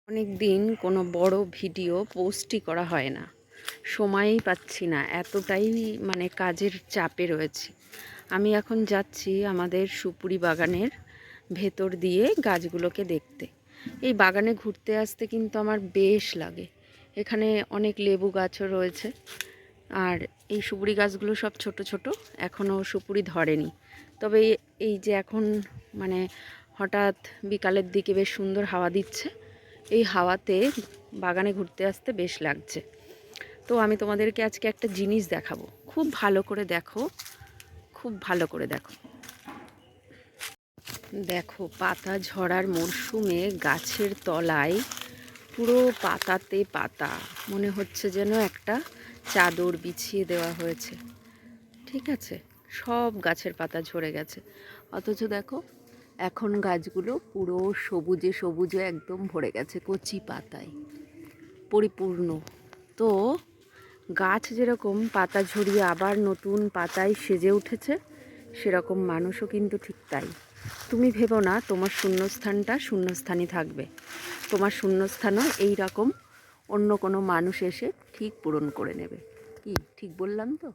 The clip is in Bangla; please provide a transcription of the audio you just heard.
অনেক দিন কোনো বড় ভিডিও পোস্টই করা হয় না, সময়ই পাচ্ছি না, এতটাই কাজের চাপে রয়েছি। আমি এখন যাচ্ছি আমাদের সুপুরি বাগানের ভেতর দিয়ে গাছগুলোকে দেখতে। এই বাগানে ঘুরতে আসতে কিন্তু আমার বেশ লাগে। এখানে অনেক লেবু গাছও রয়েছে, আর এই সুপুরি গাছগুলো সব ছোট ছোট, এখনও সুপুরি ধরেনি। তবে এই যে এখন হঠাৎ বিকালের দিকে বেশ সুন্দর হাওয়া দিচ্ছে, এই হাওয়াতে বাগানে ঘুরতে আসতে বেশ লাগছে। তো আমি তোমাদেরকে আজকে একটা জিনিস দেখাবো, খুব ভালো করে দেখো, খুব ভালো করে দেখো। দেখো, পাতা ঝরার মরশুমে গাছের তলায় পুরো পাতাতে পাতা, মনে হচ্ছে যেন একটা চাদর বিছিয়ে দেওয়া হয়েছে। ঠিক আছে, সব গাছের পাতা ঝরে গেছে, অথচ দেখো এখন গাছগুলো পুরো সবুজে সবুজে একদম ভরে গেছে, কচি পাতায় পরিপূর্ণ। তো গাছ যেরকম পাতা ঝরিয়ে আবার নতুন পাতায় সেজে উঠেছে, সেরকম মানুষও কিন্তু ঠিক তাই। তুমি ভেবো না তোমার শূন্যস্থানটা শূন্যস্থানই থাকবে, তোমার শূন্যস্থানও এই রকম অন্য কোনো মানুষ এসে ঠিক পূরণ করে নেবে। কি ঠিক বললাম তো?